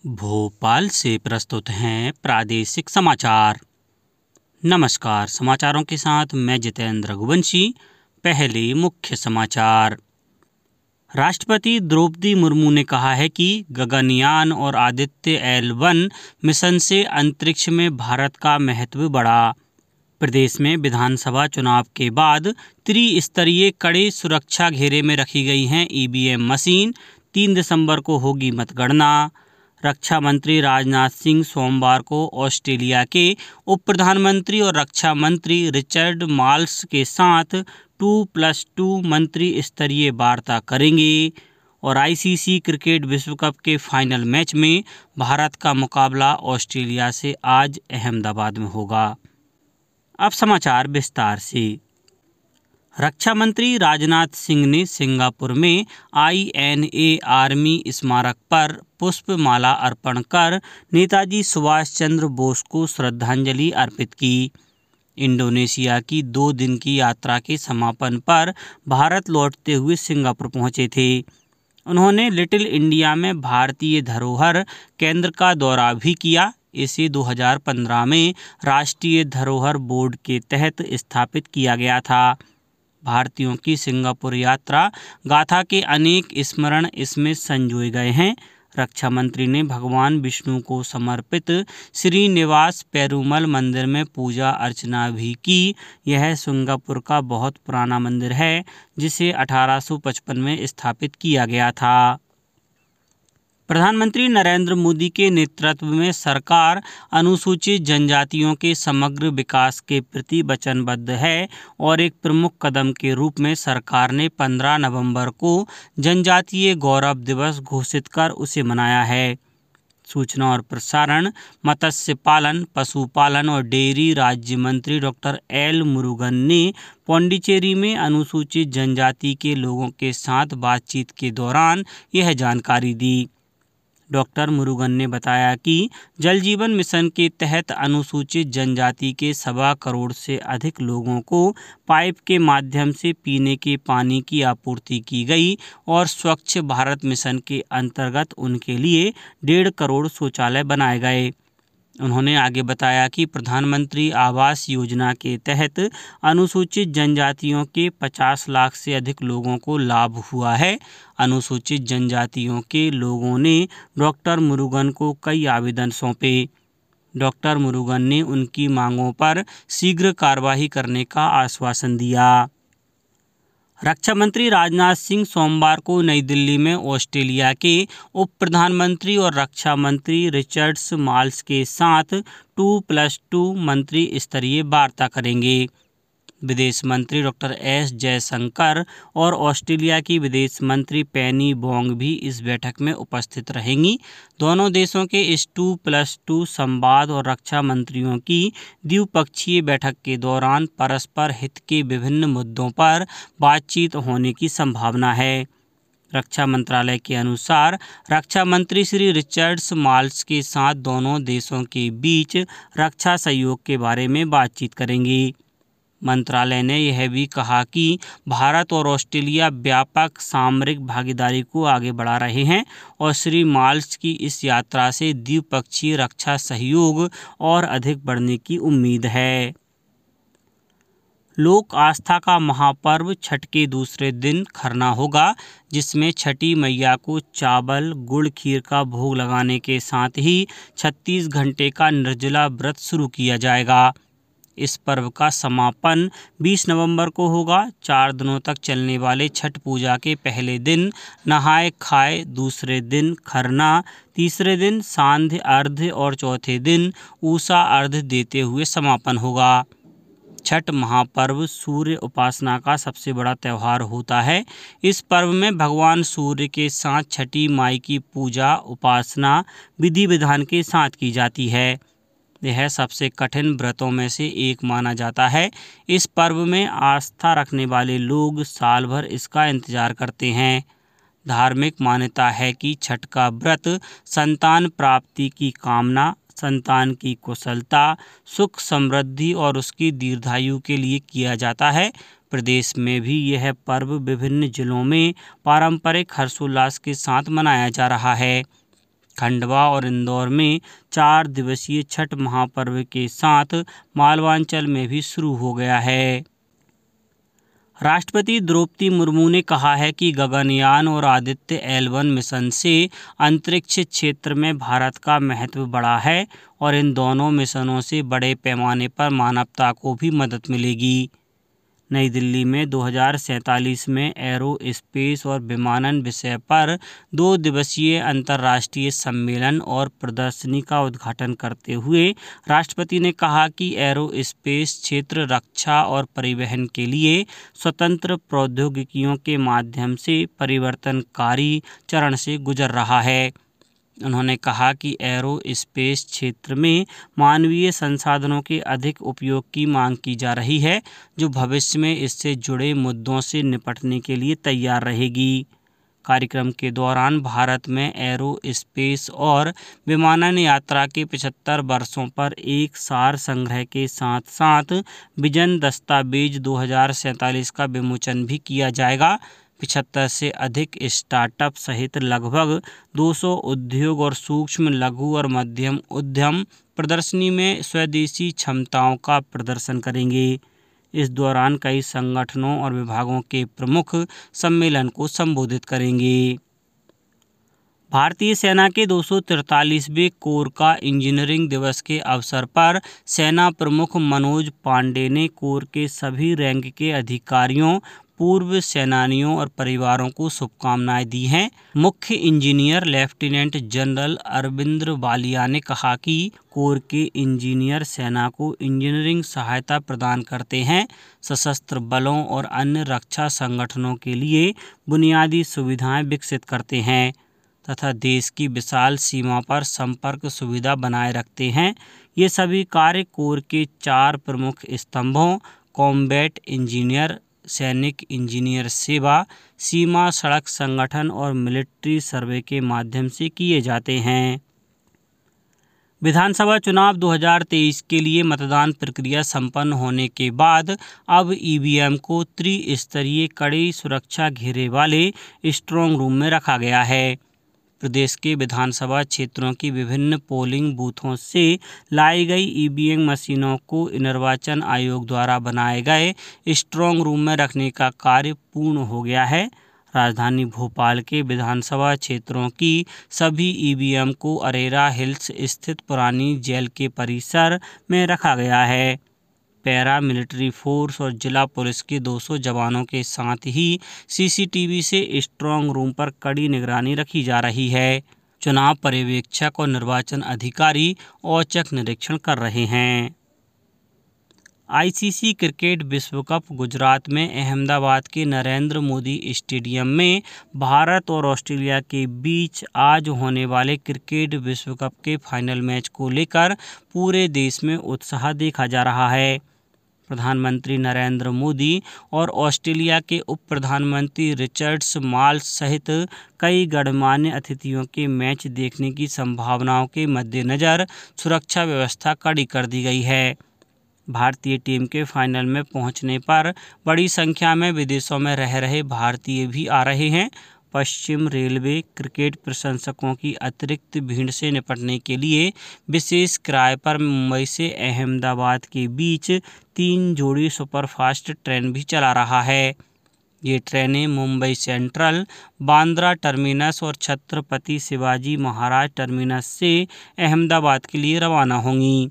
भोपाल से प्रस्तुत हैं प्रादेशिक समाचार। नमस्कार, समाचारों के साथ मैं जितेंद्र रघुवंशी। पहले मुख्य समाचार। राष्ट्रपति द्रौपदी मुर्मू ने कहा है कि गगनयान और आदित्य L1 मिशन से अंतरिक्ष में भारत का महत्व बढ़ा। प्रदेश में विधानसभा चुनाव के बाद त्रिस्तरीय कड़े सुरक्षा घेरे में रखी गई हैं EVM मशीन। 3 दिसंबर को होगी मतगणना। रक्षा मंत्री राजनाथ सिंह सोमवार को ऑस्ट्रेलिया के उप प्रधानमंत्री और रक्षा मंत्री रिचर्ड माल्स के साथ 2+2 मंत्री स्तरीय वार्ता करेंगे। और ICC क्रिकेट विश्व कप के फाइनल मैच में भारत का मुकाबला ऑस्ट्रेलिया से आज अहमदाबाद में होगा। अब समाचार विस्तार से। रक्षा मंत्री राजनाथ सिंह ने सिंगापुर में INA आर्मी स्मारक पर पुष्पमाला अर्पण कर नेताजी सुभाष चंद्र बोस को श्रद्धांजलि अर्पित की। इंडोनेशिया की 2 दिन की यात्रा के समापन पर भारत लौटते हुए सिंगापुर पहुंचे थे। उन्होंने लिटिल इंडिया में भारतीय धरोहर केंद्र का दौरा भी किया। इसे 2015 में राष्ट्रीय धरोहर बोर्ड के तहत स्थापित किया गया था। भारतीयों की सिंगापुर यात्रा गाथा के अनेक स्मरण इसमें संजोए गए हैं। रक्षा मंत्री ने भगवान विष्णु को समर्पित श्रीनिवास पेरुमल मंदिर में पूजा अर्चना भी की। यह सिंगापुर का बहुत पुराना मंदिर है, जिसे 1855 में स्थापित किया गया था। प्रधानमंत्री नरेंद्र मोदी के नेतृत्व में सरकार अनुसूचित जनजातियों के समग्र विकास के प्रति वचनबद्ध है और एक प्रमुख कदम के रूप में सरकार ने 15 नवंबर को जनजातीय गौरव दिवस घोषित कर उसे मनाया है। सूचना और प्रसारण, मत्स्य पालन, पशुपालन और डेयरी राज्य मंत्री डॉक्टर L मुरुगन ने पौंडीचेरी में अनुसूचित जनजाति के लोगों के साथ बातचीत के दौरान यह जानकारी दी। डॉक्टर मुरुगन ने बताया कि जल जीवन मिशन के तहत अनुसूचित जनजाति के 1.25 करोड़ से अधिक लोगों को पाइप के माध्यम से पीने के पानी की आपूर्ति की गई और स्वच्छ भारत मिशन के अंतर्गत उनके लिए 1.5 करोड़ शौचालय बनाए गए। उन्होंने आगे बताया कि प्रधानमंत्री आवास योजना के तहत अनुसूचित जनजातियों के 50 लाख से अधिक लोगों को लाभ हुआ है। अनुसूचित जनजातियों के लोगों ने डॉक्टर मुरुगन को कई आवेदन सौंपे। डॉक्टर मुरुगन ने उनकी मांगों पर शीघ्र कार्रवाई करने का आश्वासन दिया। रक्षा मंत्री राजनाथ सिंह सोमवार को नई दिल्ली में ऑस्ट्रेलिया के उप प्रधानमंत्री और रक्षा मंत्री रिचर्ड माल्स के साथ 2+2 मंत्री स्तरीय वार्ता करेंगे। विदेश मंत्री डॉक्टर S जयशंकर और ऑस्ट्रेलिया की विदेश मंत्री पेनी बोंग भी इस बैठक में उपस्थित रहेंगी। दोनों देशों के इस 2+2 संवाद और रक्षा मंत्रियों की द्विपक्षीय बैठक के दौरान परस्पर हित के विभिन्न मुद्दों पर बातचीत होने की संभावना है। रक्षा मंत्रालय के अनुसार रक्षा मंत्री श्री रिचर्ड माल्स के साथ दोनों देशों के बीच रक्षा सहयोग के बारे में बातचीत करेंगे। मंत्रालय ने यह भी कहा कि भारत और ऑस्ट्रेलिया व्यापक सामरिक भागीदारी को आगे बढ़ा रहे हैं और श्री माल्स की इस यात्रा से द्विपक्षीय रक्षा सहयोग और अधिक बढ़ने की उम्मीद है। लोक आस्था का महापर्व छठ के दूसरे दिन खरना होगा, जिसमें छठी मैया को चावल गुड़ खीर का भोग लगाने के साथ ही 36 घंटे का निर्जला व्रत शुरू किया जाएगा। इस पर्व का समापन 20 नवंबर को होगा। 4 दिनों तक चलने वाले छठ पूजा के पहले दिन नहाय खाए, दूसरे दिन खरना, तीसरे दिन सांध्य अर्घ्य और चौथे दिन ऊषा अर्घ्य देते हुए समापन होगा। छठ महापर्व सूर्य उपासना का सबसे बड़ा त्यौहार होता है। इस पर्व में भगवान सूर्य के साथ छठी माई की पूजा उपासना विधि विधान के साथ की जाती है। यह सबसे कठिन व्रतों में से एक माना जाता है। इस पर्व में आस्था रखने वाले लोग साल भर इसका इंतजार करते हैं। धार्मिक मान्यता है कि छठ का व्रत संतान प्राप्ति की कामना, संतान की कुशलता, सुख समृद्धि और उसकी दीर्घायु के लिए किया जाता है। प्रदेश में भी यह पर्व विभिन्न जिलों में पारंपरिक हर्षोल्लास के साथ मनाया जा रहा है। खंडवा और इंदौर में 4 दिवसीय छठ महापर्व के साथ मालवांचल में भी शुरू हो गया है। राष्ट्रपति द्रौपदी मुर्मू ने कहा है कि गगनयान और आदित्य L1 मिशन से अंतरिक्ष क्षेत्र में भारत का महत्व बढ़ा है और इन दोनों मिशनों से बड़े पैमाने पर मानवता को भी मदद मिलेगी। नई दिल्ली में 2047 में एरो स्पेस और विमानन विषय पर 2 दिवसीय अंतर्राष्ट्रीय सम्मेलन और प्रदर्शनी का उद्घाटन करते हुए राष्ट्रपति ने कहा कि एरो स्पेस क्षेत्र रक्षा और परिवहन के लिए स्वतंत्र प्रौद्योगिकियों के माध्यम से परिवर्तनकारी चरण से गुजर रहा है। उन्होंने कहा कि एरो स्पेस क्षेत्र में मानवीय संसाधनों के अधिक उपयोग की मांग की जा रही है, जो भविष्य में इससे जुड़े मुद्दों से निपटने के लिए तैयार रहेगी। कार्यक्रम के दौरान भारत में एरो स्पेस और विमानन यात्रा के 75 वर्षों पर एक सार संग्रह के साथ साथ विजन दस्तावेज 2047 का विमोचन भी किया जाएगा। 75 से अधिक स्टार्टअप सहित लगभग 200 उद्योग और सूक्ष्म, लघु और मध्यम उद्यम प्रदर्शनी में स्वदेशी क्षमताओं का प्रदर्शन करेंगे। इस दौरान कई संगठनों और विभागों के प्रमुख सम्मेलन को संबोधित करेंगे। भारतीय सेना के 243वें कोर का इंजीनियरिंग दिवस के अवसर पर सेना प्रमुख मनोज पांडे ने कोर के सभी रैंक के अधिकारियों, पूर्व सेनानियों और परिवारों को शुभकामनाएं दी हैं। मुख्य engineer lieutenant general Arvind Walia ने कहा कि कोर के इंजीनियर सेना को इंजीनियरिंग सहायता प्रदान करते हैं, सशस्त्र बलों और अन्य रक्षा संगठनों के लिए बुनियादी सुविधाएं विकसित करते हैं तथा देश की विशाल सीमा पर संपर्क सुविधा बनाए रखते हैं। ये सभी कार्य कोर के 4 प्रमुख स्तंभों कॉम्बैट इंजीनियर, सैनिक इंजीनियर सेवा, सीमा सड़क संगठन और मिलिट्री सर्वे के माध्यम से किए जाते हैं। विधानसभा चुनाव 2023 के लिए मतदान प्रक्रिया संपन्न होने के बाद अब ईवीएम को त्रिस्तरीय कड़ी सुरक्षा घेरे वाले स्ट्रांग रूम में रखा गया है। प्रदेश के विधानसभा क्षेत्रों की विभिन्न पोलिंग बूथों से लाई गई ईवीएम मशीनों को निर्वाचन आयोग द्वारा बनाए गए स्ट्रांग रूम में रखने का कार्य पूर्ण हो गया है। राजधानी भोपाल के विधानसभा क्षेत्रों की सभी ईवीएम को अरेरा हिल्स स्थित पुरानी जेल के परिसर में रखा गया है। पैरा मिलिट्री फोर्स और जिला पुलिस के 200 जवानों के साथ ही सीसीटीवी से स्ट्रांग रूम पर कड़ी निगरानी रखी जा रही है। चुनाव पर्यवेक्षक और निर्वाचन अधिकारी औचक निरीक्षण कर रहे हैं। आईसीसी क्रिकेट विश्व कप गुजरात में अहमदाबाद के नरेंद्र मोदी स्टेडियम में भारत और ऑस्ट्रेलिया के बीच आज होने वाले क्रिकेट विश्व कप के फाइनल मैच को लेकर पूरे देश में उत्साह देखा जा रहा है। प्रधानमंत्री नरेंद्र मोदी और ऑस्ट्रेलिया के उप प्रधानमंत्री रिचर्ड्स माल्स सहित कई गणमान्य अतिथियों के मैच देखने की संभावनाओं के मद्देनज़र सुरक्षा व्यवस्था कड़ी कर दी गई है। भारतीय टीम के फाइनल में पहुंचने पर बड़ी संख्या में विदेशों में रह रहे भारतीय भी आ रहे हैं। पश्चिम रेलवे क्रिकेट प्रशंसकों की अतिरिक्त भीड़ से निपटने के लिए विशेष किराए पर मुंबई से अहमदाबाद के बीच 3 जोड़ी सुपरफास्ट ट्रेन भी चला रहा है। ये ट्रेनें मुंबई सेंट्रल, बांद्रा टर्मिनस और छत्रपति शिवाजी महाराज टर्मिनस से अहमदाबाद के लिए रवाना होंगी।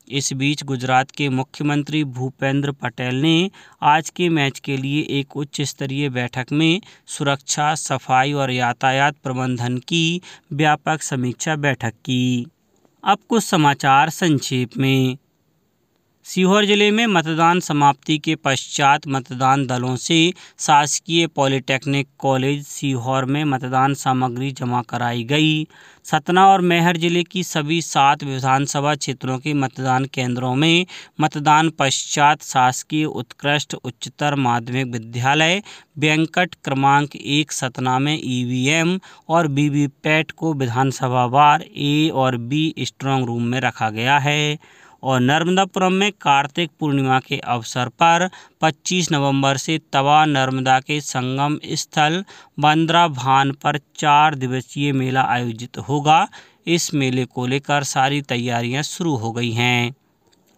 इस बीच गुजरात के मुख्यमंत्री भूपेंद्र पटेल ने आज के मैच के लिए एक उच्च स्तरीय बैठक में सुरक्षा, सफाई और यातायात प्रबंधन की व्यापक समीक्षा बैठक की। अब कुछ समाचार संक्षेप में। सीहोर जिले में मतदान समाप्ति के पश्चात मतदान दलों से शासकीय पॉलिटेक्निक कॉलेज सीहोर में मतदान सामग्री जमा कराई गई। सतना और मैहर जिले की सभी 7 विधानसभा क्षेत्रों के मतदान केंद्रों में मतदान पश्चात शासकीय उत्कृष्ट उच्चतर माध्यमिक विद्यालय वेंकट क्रमांक 1 सतना में ईवीएम और वीवीपैट को विधानसभावार ए और बी स्ट्रांग रूम में रखा गया है और नर्मदापुरम में कार्तिक पूर्णिमा के अवसर पर 25 नवंबर से तवा नर्मदा के संगम स्थल बंदरा भान पर 4 दिवसीय मेला आयोजित होगा। इस मेले को लेकर सारी तैयारियां शुरू हो गई हैं।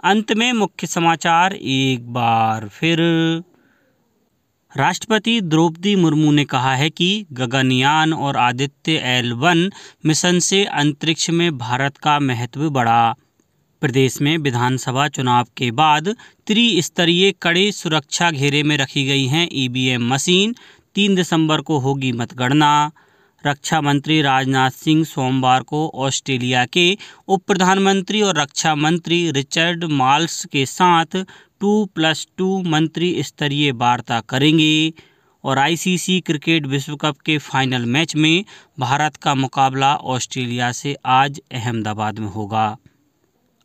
अंत में मुख्य समाचार एक बार फिर। राष्ट्रपति द्रौपदी मुर्मू ने कहा है कि गगनयान और आदित्य L1 मिशन से अंतरिक्ष में भारत का महत्व बढ़ा। प्रदेश में विधानसभा चुनाव के बाद त्रिस्तरीय कड़े सुरक्षा घेरे में रखी गई हैं EVM मशीन। 3 दिसंबर को होगी मतगणना। रक्षा मंत्री राजनाथ सिंह सोमवार को ऑस्ट्रेलिया के उप प्रधानमंत्री और रक्षा मंत्री रिचर्ड माल्स के साथ 2+2 मंत्री स्तरीय वार्ता करेंगे। और ICC क्रिकेट विश्व कप के फाइनल मैच में भारत का मुकाबला ऑस्ट्रेलिया से आज अहमदाबाद में होगा।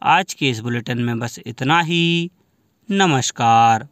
आज के इस बुलेटिन में बस इतना ही। नमस्कार।